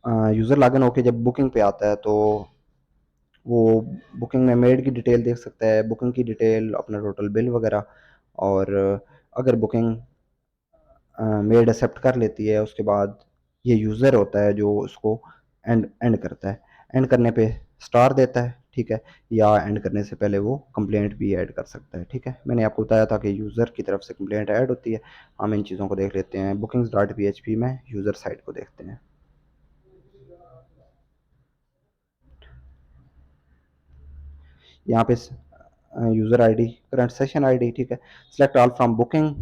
User login होके जब booking पे आता है तो वो बुकिंग में मेड की डिटेल देख सकता है, बुकिंग की डिटेल, अपना टोटल बिल वगैरह। और अगर बुकिंग मेड एक्सेप्ट कर लेती है, उसके बाद ये यूज़र होता है जो उसको एंड एंड करता है। एंड करने पे स्टार देता है, ठीक है। या एंड करने से पहले वो कंप्लेंट भी ऐड कर सकता है, ठीक है। मैंने आपको बताया था कि यूज़र की तरफ से कंप्लेंट ऐड होती है। हम इन चीज़ों को देख लेते हैं। Bookings dot P H P में यूज़र साइड को देखते हैं। यहाँ पे user ID, current session ID, ठीक है। सेलेक्ट ऑल फ्रॉम बुकिंग,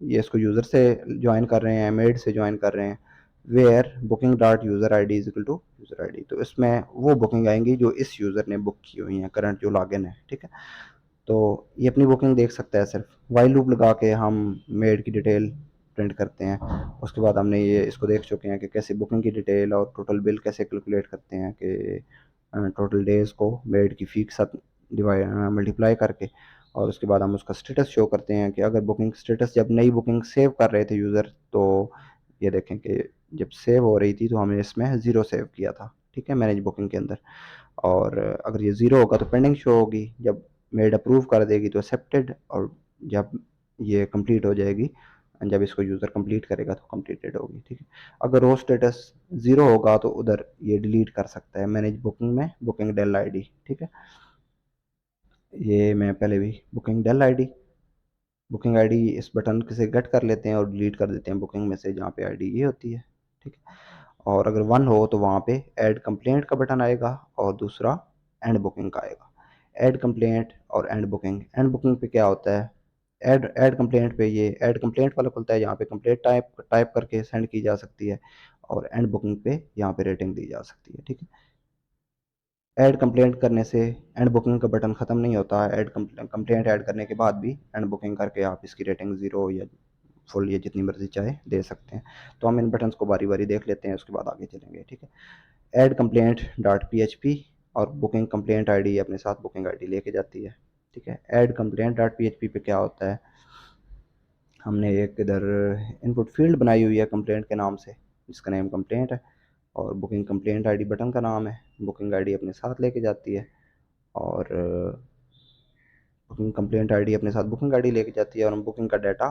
ये इसको यूज़र से ज्वाइन कर रहे हैं, मेड से ज्वाइन कर रहे हैं। Where booking dot user ID is equal to user ID, तो इसमें वो बुकिंग आएंगी जो इस यूज़र ने बुक की हुई हैं, करंट जो लॉगिन है, ठीक है। तो ये अपनी बुकिंग देख सकता है सिर्फ। वाइल लूप लगा के हम मेड की डिटेल प्रिंट करते हैं। उसके बाद हमने ये इसको देख चुके हैं कि कैसे बुकिंग की डिटेल और टोटल बिल कैसे कैलकुलेट करते हैं, कि टोटल डेज़ को मेड की फ़ी के साथ डिवाइड मल्टीप्लाई करके। और उसके बाद हम उसका स्टेटस शो करते हैं कि अगर बुकिंग स्टेटस, जब नई बुकिंग सेव कर रहे थे यूज़र, तो ये देखें कि जब सेव हो रही थी तो हमने इसमें ज़ीरो सेव किया था, ठीक है, मैनेज बुकिंग के अंदर। और अगर ये ज़ीरो होगा तो पेंडिंग शो होगी, जब मेड अप्रूव कर देगी तो एक्सेप्टेड, और जब ये कंप्लीट हो जाएगी, जब इसको यूज़र कंप्लीट करेगा तो कंप्लीटेड होगी, ठीक है। अगर वो स्टेटस ज़ीरो होगा तो उधर ये डिलीट कर सकता है मैनेज बुकिंग में, बुकिंग डेल आईडी, ठीक है। ये मैं पहले भी बुकिंग आईडी इस बटन से गेट कर लेते हैं और डिलीट कर देते हैं बुकिंग में से, जहाँ पे आईडी ये होती है, ठीक है। और अगर वन हो तो वहाँ पे ऐड कंप्लेंट का बटन आएगा और दूसरा एंड बुकिंग का आएगा। ऐड कंप्लेंट और एंड बुकिंग पे क्या होता है, ऐड कंप्लेंट पे ये ऐड कंप्लेंट वाला खुलता है, यहाँ पे कंप्लेंट टाइप टाइप करके सेंड की जा सकती है। और एंड बुकिंग पे यहाँ पे रेटिंग दी जा सकती है, ठीक है। ऐड कंप्लेंट करने से एंड बुकिंग का बटन ख़त्म नहीं होता। ऐड कंप्लेंट ऐड करने के बाद भी एंड बुकिंग करके आप इसकी रेटिंग ज़ीरो या फुल या जितनी मर्ज़ी चाहे दे सकते हैं। तो हम इन बटन्स को बारी बारी देख लेते हैं, उसके बाद आगे चलेंगे, ठीक है। Add complaint dot P H P और बुकिंग कंप्लेंट आईडी अपने साथ बुकिंग आईडी लेके जाती है, ठीक है। Add complaint dot P H P पे क्या होता है, हमने एक इधर इनपुट फील्ड बनाई हुई है कंप्लेंट के नाम से, जिसका नेम कंप्लेंट है। और बुकिंग कंप्लेंट आईडी बटन का नाम है, बुकिंग आईडी अपने साथ लेके जाती है। और बुकिंग कंप्लेंट आईडी अपने साथ बुकिंग आईडी लेके जाती है। और हम बुकिंग का डाटा,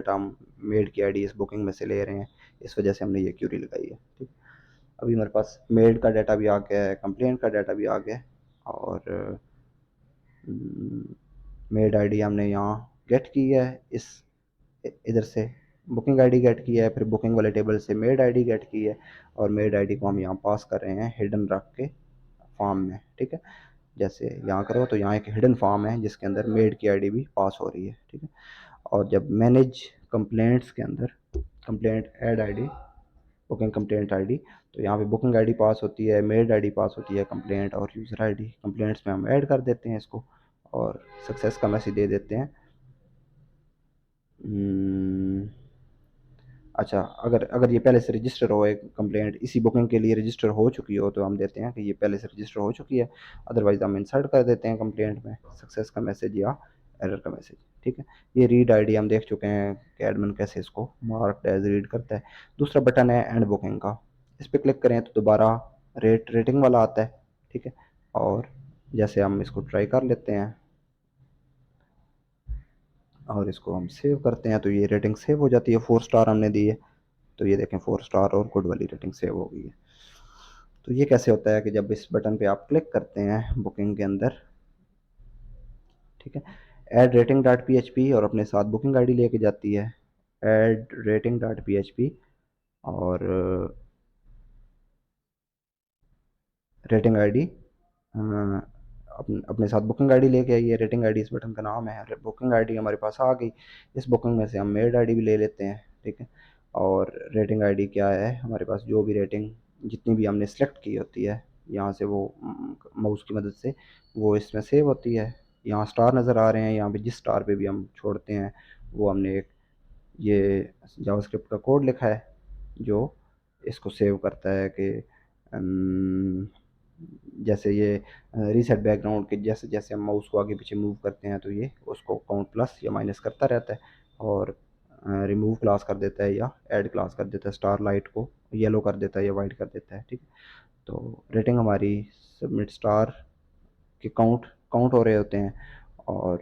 हम मेड की आईडी इस बुकिंग में से ले रहे हैं, इस वजह से हमने ये क्यूरी लगाई है, ठीक। अभी हमारे पास मेड का डाटा भी आ गया है, कंप्लेंट का डाटा भी आ गया है। और मेड आईडी हमने यहाँ गेट की है, इस इधर से बुकिंग आईडी गेट की है, फिर बुकिंग वाले टेबल से मेड आईडी गेट की है। और मेड आईडी को हम यहाँ पास कर रहे हैं हिडन रख के फॉर्म में, ठीक है। जैसे यहाँ करो तो यहाँ एक हिडन फॉर्म है जिसके अंदर मेड की आईडी भी पास हो रही है, ठीक है। और जब मैनेज कंप्लेंट्स के अंदर complaint add ID, booking complaint ID, तो यहाँ पे बुकिंग आईडी पास होती है, मेड आईडी पास होती है, कंप्लेंट और यूज़र आईडी। कंप्लेंट्स में हम ऐड कर देते हैं इसको और सक्सेस का मैसेज दे देते हैं। हम्म, अच्छा, अगर अगर ये पहले से रजिस्टर हो, एक कंप्लेंट इसी बुकिंग के लिए रजिस्टर हो चुकी हो, तो हम देते हैं कि ये पहले से रजिस्टर हो चुकी है। अदरवाइज हम इंसर्ट कर देते हैं कंप्लेंट में सक्सेस का मैसेज या एरर का मैसेज, ठीक है। ये रीड आईडी हम देख चुके हैं कि एडमिन कैसे इसको मार्क एज रीड करता है। दूसरा बटन है एंड बुकिंग का, इस पर क्लिक करें तो दोबारा रेटिंग वाला आता है, ठीक है। और जैसे हम इसको ट्राई कर लेते हैं और इसको हम सेव करते हैं, तो ये रेटिंग सेव हो जाती है। 4 स्टार हमने दी है, तो ये देखें 4 स्टार और गुड वाली रेटिंग सेव हो गई है। तो ये कैसे होता है कि जब इस बटन पे आप क्लिक करते हैं बुकिंग के अंदर, ठीक है। Add rating dot P H P और अपने साथ बुकिंग आईडी लेके जाती है। Add rating dot P H P और रेटिंग आईडी अपने साथ बुकिंग आईडी लेके आई है। रेटिंग आईडी इस बटन का नाम है। बुकिंग आईडी हमारे पास आ गई। इस बुकिंग में से हम मेड आईडी भी ले लेते हैं, ठीक है। और रेटिंग आईडी क्या है, हमारे पास जो भी रेटिंग जितनी भी हमने सेलेक्ट की होती है, यहाँ से वो माउस की मदद से वो इसमें सेव होती है। यहाँ स्टार नज़र आ रहे हैं, यहाँ पे जिस स्टार पे भी हम छोड़ते हैं वो हमने एक ये जावास्क्रिप्ट का कोड लिखा है जो इसको सेव करता है कि जैसे ये रीसेट बैकग्राउंड के जैसे जैसे हम माउस को आगे पीछे मूव करते हैं तो ये उसको काउंट प्लस या माइनस करता रहता है। और रिमूव क्लास कर देता है या ऐड क्लास कर देता है, स्टार लाइट को येलो कर देता है या वाइट कर देता है, ठीक है। तो रेटिंग हमारी सबमिट स्टार के काउंट काउंट हो रहे होते हैं, और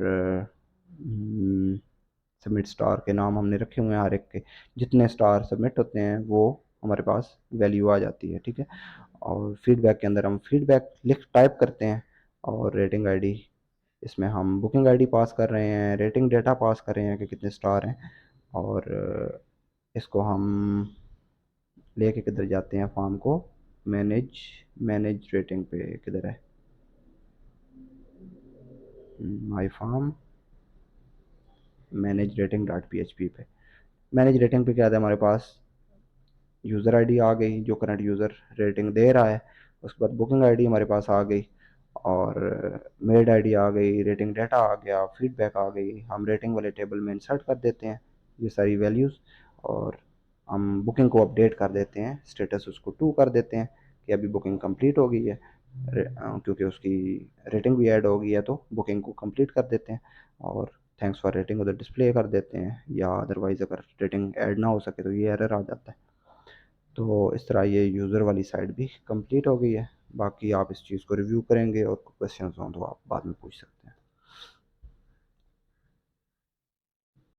सबमिट स्टार के नाम हमने रखे हुए हैं हर एक के, जितने स्टार सबमिट होते हैं वो हमारे पास वैल्यू आ जाती है, ठीक है। और फीडबैक के अंदर हम फीडबैक लिख टाइप करते हैं, और रेटिंग आईडी, इसमें हम बुकिंग आईडी पास कर रहे हैं, रेटिंग डेटा पास कर रहे हैं कि कितने स्टार हैं, और इसको हम लेके किधर जाते हैं फॉर्म को, मैनेज मैनेज रेटिंग पे किधर है, my form manage rating dot P H P पे। मैनेज रेटिंग पे क्या है, हमारे पास यूज़र आईडी आ गई जो करंट यूज़र रेटिंग दे रहा है, उसके बाद बुकिंग आईडी हमारे पास आ गई, और मेड आईडी आ गई, रेटिंग डाटा आ गया, फीडबैक आ गई, हम रेटिंग वाले टेबल में इंसर्ट कर देते हैं ये सारी वैल्यूज़, और हम बुकिंग को अपडेट कर देते हैं, स्टेटस उसको 2 कर देते हैं कि अभी बुकिंग कंप्लीट हो गई है, क्योंकि उसकी रेटिंग भी ऐड हो गई है, तो बुकिंग को कंप्लीट कर देते हैं, और थैंक्स फॉर रेटिंग उधर डिस्प्ले कर देते हैं, या अदरवाइज़ अगर रेटिंग ऐड ना हो सके तो ये एरर आ जाता है। तो इस तरह ये यूज़र वाली साइड भी कंप्लीट हो गई है। बाकी आप इस चीज़ को रिव्यू करेंगे और क्वेश्चन हो तो आप बाद में पूछ सकते हैं।